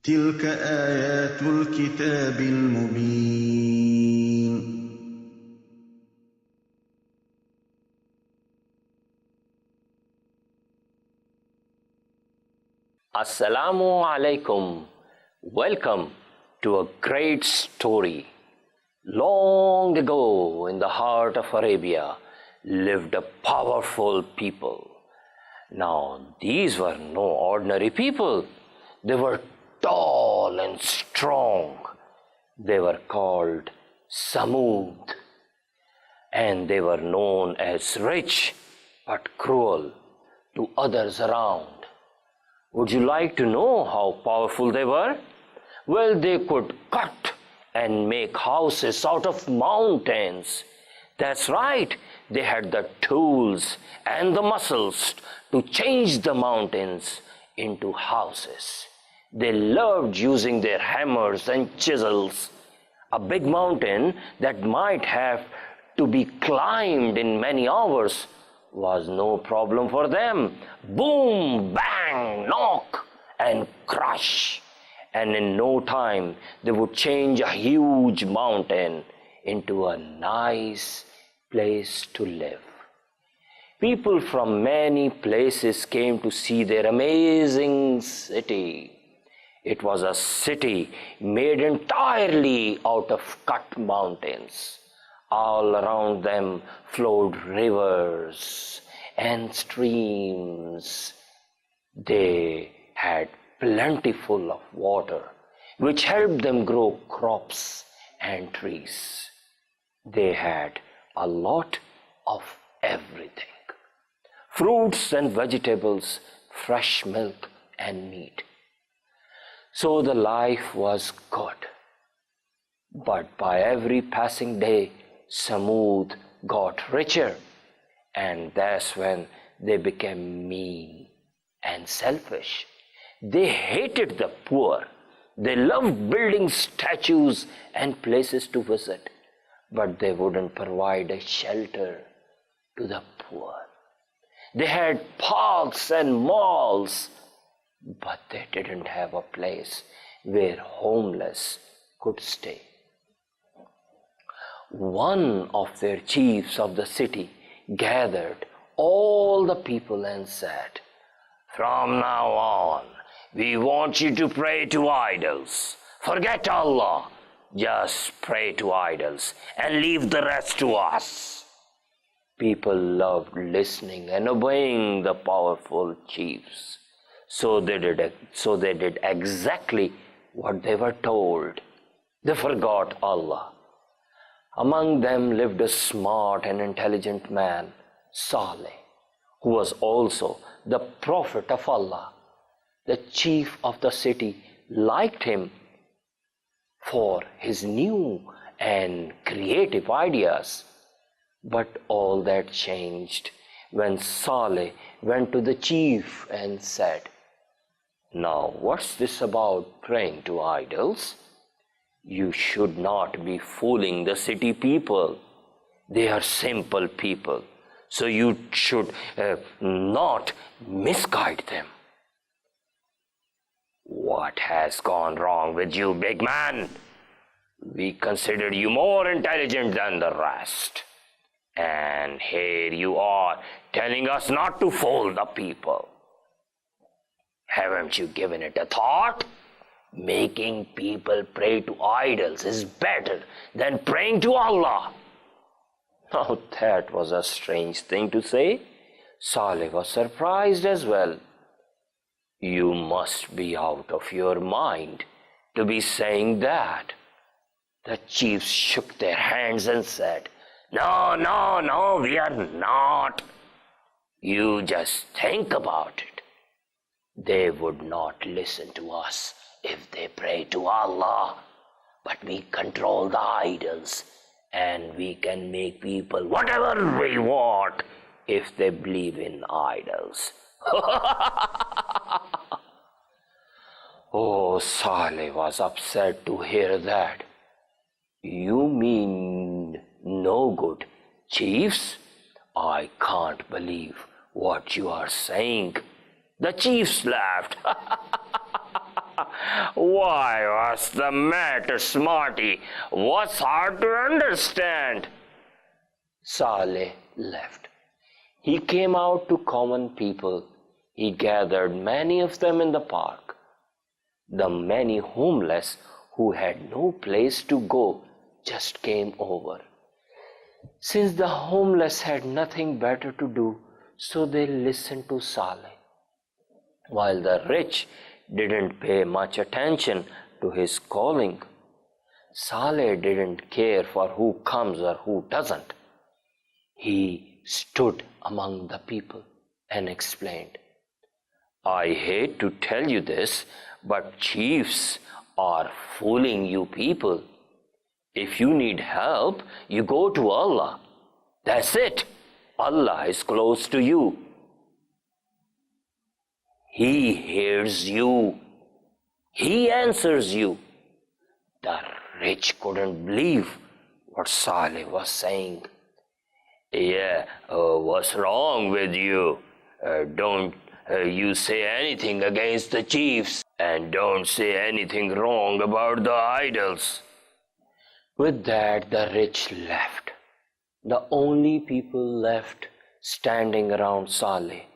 تلك آيات الكتاب المبين Assalamu alaikum. Welcome to a great story. Long ago, in the heart of Arabia, lived a powerful people. Now, these were no ordinary people. They were tall and strong. They were called Samod, and they were known as rich but cruel to others around. Would you like to know how powerful they were? Well, they could cut and make houses out of mountains. That's right, they had the tools and the muscles to change the mountains into houses. They loved using their hammers and chisels. A big mountain that might have to be climbed in many hours was no problem for them. Boom, bang, knock, and crush. And in no time, they would change a huge mountain into a nice place to live. People from many places came to see their amazing city. It was a city made entirely out of cut mountains. All around them flowed rivers and streams. They had plentiful of water, which helped them grow crops and trees. They had a lot of everything: fruits and vegetables, fresh milk and meat. So the life was good. But by every passing day, Samud got richer, and that's when they became mean and selfish. They hated the poor. They loved building statues and places to visit, but they wouldn't provide a shelter to the poor. They had parks and malls, but they didn't have a place where homeless could stay. One of their chiefs of the city gathered all the people and said, "From now on, we want you to pray to idols. Forget Allah. Just pray to idols and leave the rest to us." People loved listening and obeying the powerful chiefs. So they did exactly what they were told. They forgot Allah. Among them lived a smart and intelligent man, Saleh, who was also the prophet of Allah. The chief of the city liked him for his new and creative ideas. But all that changed when Saleh went to the chief and said, "Now, what's this about praying to idols? You should not be fooling the city people. They are simple people, so you should not misguide them." "What has gone wrong with you, big man? We considered you more intelligent than the rest. And here you are telling us not to fool the people. Haven't you given it a thought? Making people pray to idols is better than praying to Allah." Now that was a strange thing to say. Saleh was surprised as well. "You must be out of your mind to be saying that." The chiefs shook their hands and said, No, we are not. You just think about it. They would not listen to us if they pray to Allah, but we control the idols, and we can make people whatever we want if they believe in idols. Oh, Saleh was upset to hear that. "You mean no good, chiefs? I can't believe what you are saying." The chiefs laughed. Why, what's the matter, Smarty? What's hard to understand? Saleh left. He came out to common people. He gathered many of them in the park. The many homeless who had no place to go just came over. Since the homeless had nothing better to do, so they listened to Saleh, while the rich didn't pay much attention to his calling. Saleh didn't care for who comes or who doesn't. He stood among the people and explained, I hate to tell you this, but chiefs are fooling you people. If you need help, you go to Allah. That's it. Allah is close to you. He hears you. He answers you. The rich couldn't believe what Saleh was saying. Yeah, what's wrong with you? Don't you say anything against the chiefs, and don't say anything wrong about the idols. With that, the rich left. The only people left standing around Saleh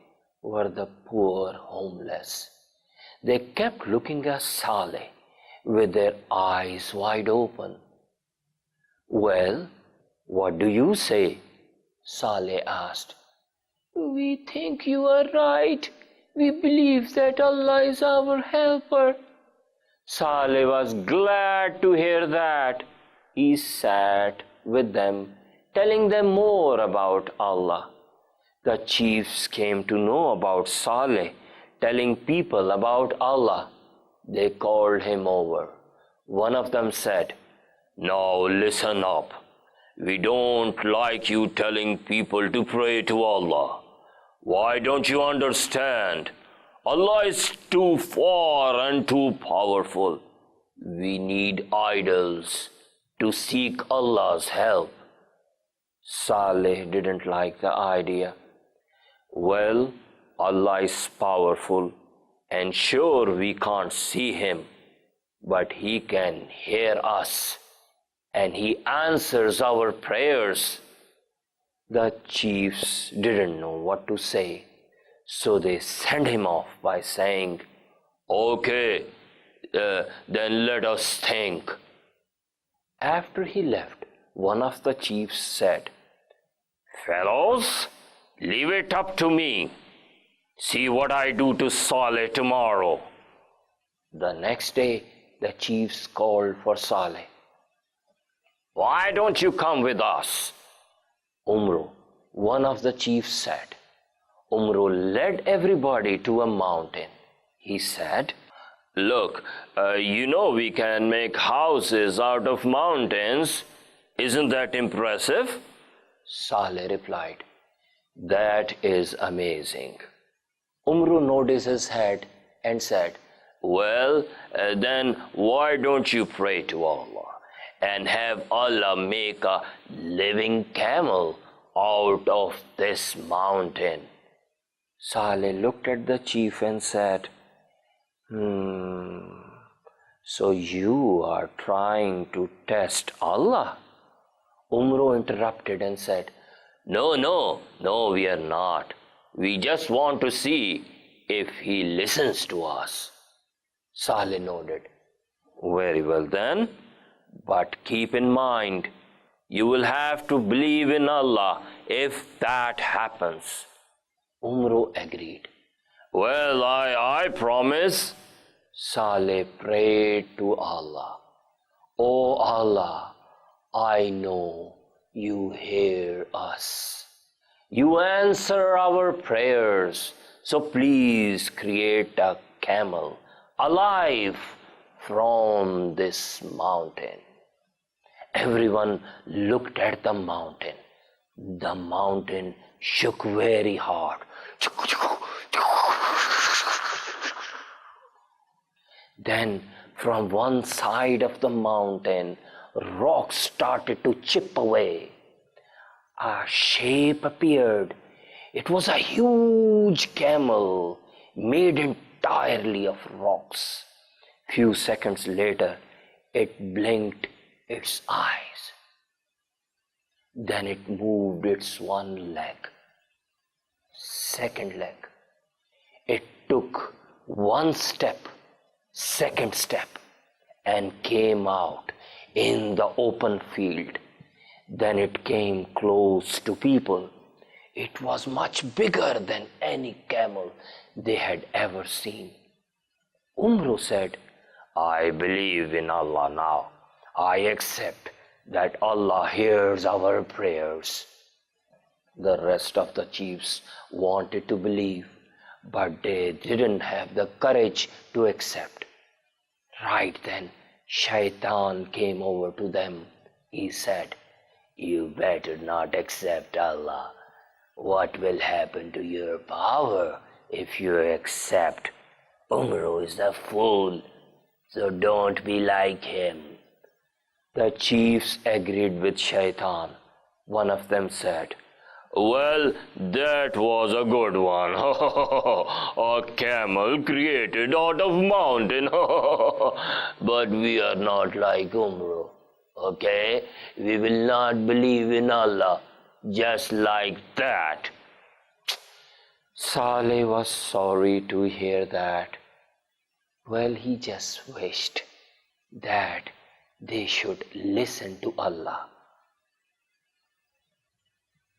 were the poor homeless. They kept looking at Saleh with their eyes wide open. Well, what do you say? Saleh asked. We think you are right. We believe that Allah is our helper. Saleh was glad to hear that. He sat with them, telling them more about Allah. The chiefs came to know about Saleh, telling people about Allah. They called him over. One of them said, Now listen up. We don't like you telling people to pray to Allah. Why don't you understand? Allah is too far and too powerful. We need idols to seek Allah's help. Saleh didn't like the idea. Well, Allah is powerful, and sure we can't see Him, but He can hear us, and He answers our prayers. The chiefs didn't know what to say, so they sent him off by saying, Okay, then let us think. After he left, one of the chiefs said, Fellows, leave it up to me. See what I do to Saleh tomorrow. The next day, the chiefs called for Saleh. Why don't you come with us? Umru, one of the chiefs said. Umru led everybody to a mountain. He said, Look, we can make houses out of mountains. Isn't that impressive? Saleh replied, That is amazing. Umru nodded his head and said, Well, then why don't you pray to Allah and have Allah make a living camel out of this mountain? Saleh looked at the chief and said, So you are trying to test Allah? Umru interrupted and said, No, we are not. We just want to see if he listens to us. Saleh nodded. Very well then, but keep in mind, you will have to believe in Allah if that happens. Umru agreed. Well, I promise. Saleh prayed to Allah. Oh Allah, I know you hear us. You answer our prayers, so please create a camel alive from this mountain. Everyone looked at the mountain. The mountain shook very hard. Then from one side of the mountain, rocks started to chip away. A shape appeared. It was a huge camel made entirely of rocks. Few seconds later, it blinked its eyes. Then it moved its one leg, second leg. It took one step, second step, and came out in the open field. Then it came close to people. It was much bigger than any camel they had ever seen. Umro said, I believe in Allah now. I accept that Allah hears our prayers. The rest of the chiefs wanted to believe, but they didn't have the courage to accept. Right then, Shaitan came over to them. He said, you better not accept Allah. What will happen to your power if you accept? Umro is a fool, so don't be like him. The chiefs agreed with Shaitan. One of them said, well, that was a good one. A camel created out of mountain. But we are not like Umro. Okay? We will not believe in Allah just like that. Saleh was sorry to hear that. Well, he just wished that they should listen to Allah.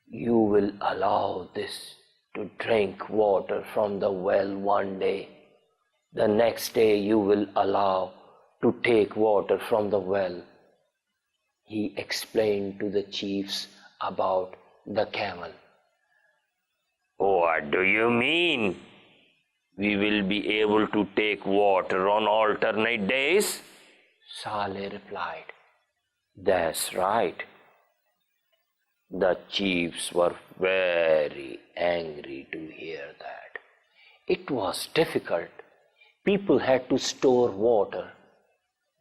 You will allow this to drink water from the well one day. The next day you will allow to take water from the well. He explained to the chiefs about the camel. What do you mean? We will be able to take water on alternate days? Saleh replied, that's right. The chiefs were very angry to hear that. It was difficult. People had to store water.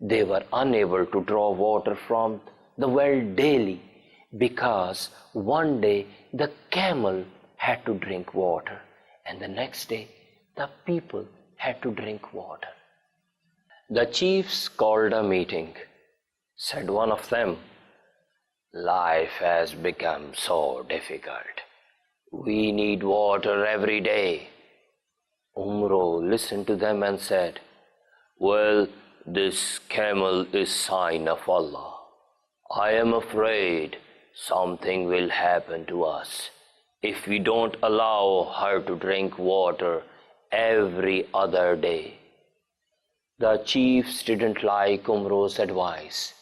They were unable to draw water from the well daily because one day the camel had to drink water and the next day the people had to drink water. The chiefs called a meeting. Said one of them, life has become so difficult. We need water every day. Umro listened to them and said, well, this camel is sign of Allah. I am afraid something will happen to us if we don't allow her to drink water every other day. The chiefs didn't like Umro's advice,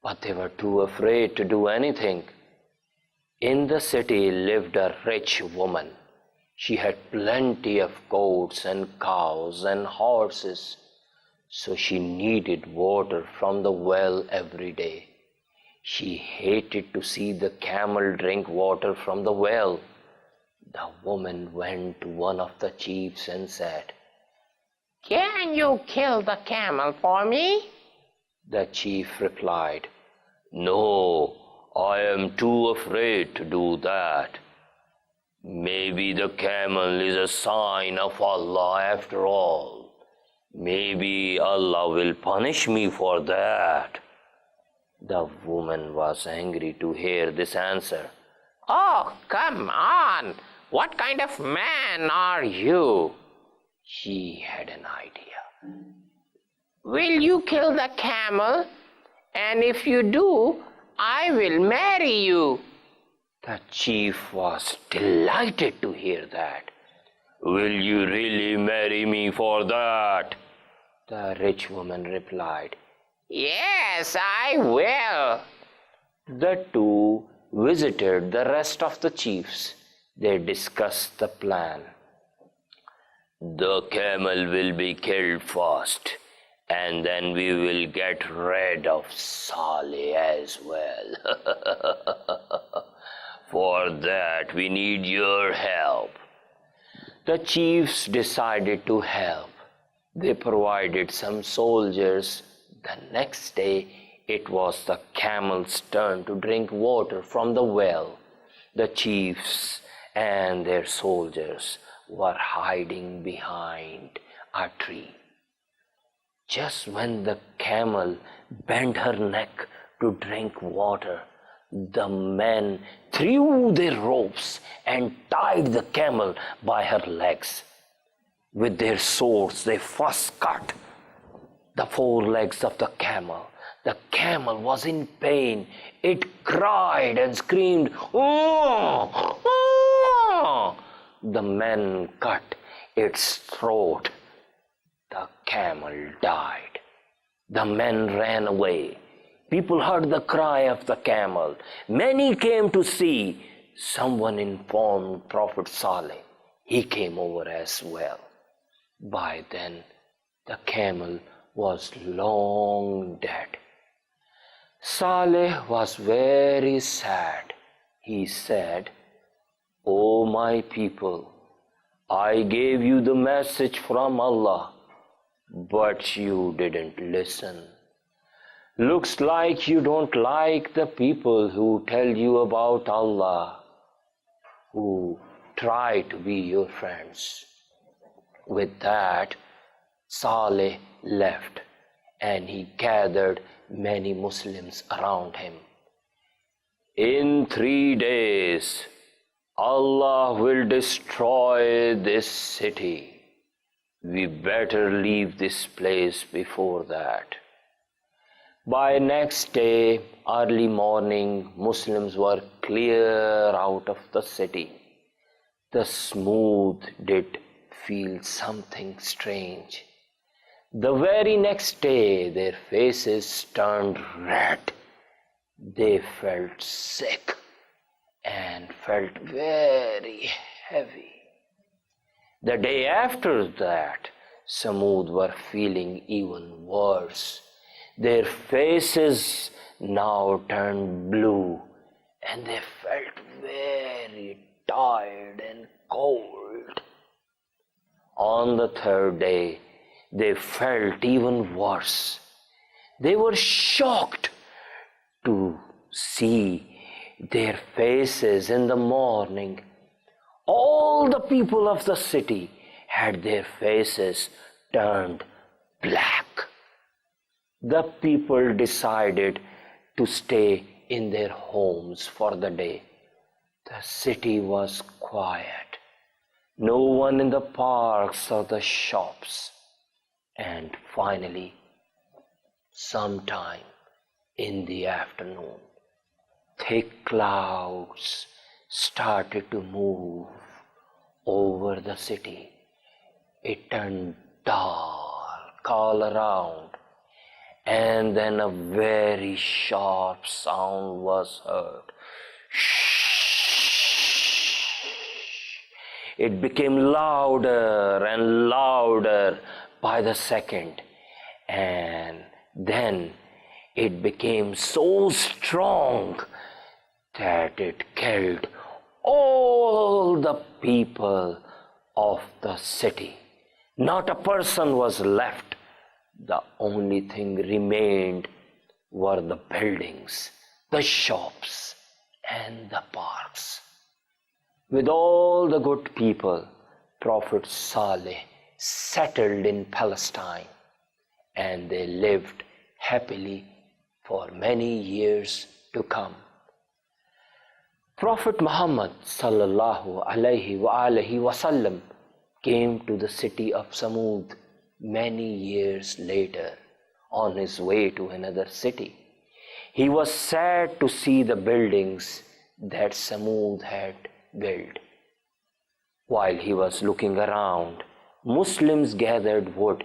but they were too afraid to do anything. In the city lived a rich woman. She had plenty of goats and cows and horses, so she needed water from the well every day. She hated to see the camel drink water from the well. The woman went to one of the chiefs and said, can you kill the camel for me? The chief replied, no, I am too afraid to do that. Maybe the camel is a sign of Allah after all. Maybe Allah will punish me for that. The woman was angry to hear this answer. Oh, come on! What kind of man are you? She had an idea. Will you kill the camel? And if you do, I will marry you. The chief was delighted to hear that. Will you really marry me for that? The rich woman replied, yes, I will. The two visited the rest of the chiefs. They discussed the plan. The camel will be killed first, and then we will get rid of Saleh as well. For that we need your help. The chiefs decided to help. They provided some soldiers. The next day it was the camel's turn to drink water from the well. The chiefs and their soldiers were hiding behind a tree. Just when the camel bent her neck to drink water, the men threw their ropes and tied the camel by her legs. With their swords, they first cut the four legs of the camel. The camel was in pain. It cried and screamed, "Oh! Oh!" The men cut its throat. The camel died. The men ran away. People heard the cry of the camel. Many came to see. Someone informed Prophet Saleh. He came over as well. By then, the camel was long dead. Saleh was very sad. He said, "O my people, I gave you the message from Allah, but you didn't listen. Looks like you don't like the people who tell you about Allah, who try to be your friends." With that, Saleh left and he gathered many Muslims around him. "In 3 days, Allah will destroy this city. We better leave this place before that." By next day, early morning, Muslims were clear out of the city. The Samod did feel something strange. The very next day, their faces turned red. They felt sick and felt very heavy. The day after that, Samod were feeling even worse. Their faces now turned blue and they felt very tired and cold. On the third day, they felt even worse. They were shocked to see their faces in the morning. All the people of the city had their faces turned black. The people decided to stay in their homes for the day. The city was quiet. No one in the parks or the shops. And finally, sometime in the afternoon, thick clouds started to move over the city. It turned dark all around, and then a very sharp sound was heard. It became louder and louder by the second, and then it became so strong that it killed all the people of the city. Not a person was left. The only thing remained were the buildings, the shops, and the parks. With all the good people, Prophet Saleh settled in Palestine, and they lived happily for many years to come. Prophet Muhammad sallallahu alaihi wasallam came to the city of Samod many years later on his way to another city. He was sad to see the buildings that Samod had built. While he was looking around, Muslims gathered wood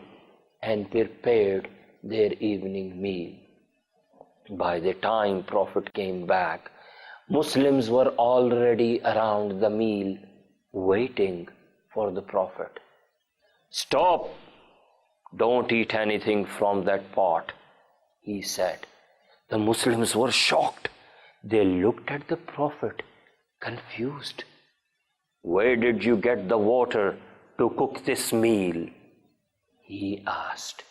and prepared their evening meal. By the time Prophet came back, Muslims were already around the meal waiting for the Prophet. "Stop! Don't eat anything from that pot," he said. The Muslims were shocked. They looked at the Prophet, confused. "Where did you get the water to cook this meal?" he asked.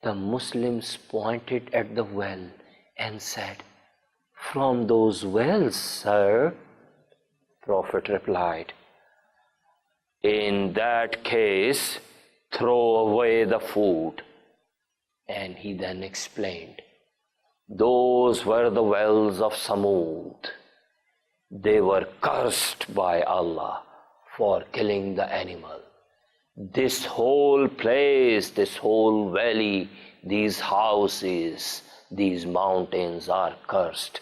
The Muslims pointed at the well and said, "From those wells, sir." Prophet replied, "In that case, throw away the food. And he then explained, those were the wells of Samod. They were cursed by Allah for killing the animal. This whole place, this whole valley, these houses, these mountains are cursed.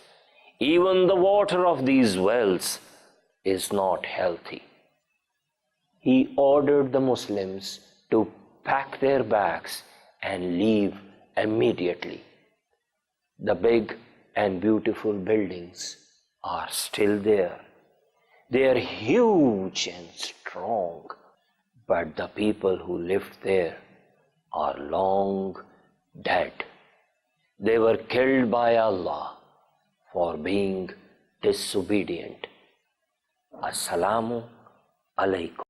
Even the water of these wells is not healthy. He ordered the Muslims to pack their bags and leave immediately. The big and beautiful buildings are still there. They are huge and strong, but the people who lived there are long dead. They were killed by Allah for being disobedient. Assalamu alaikum.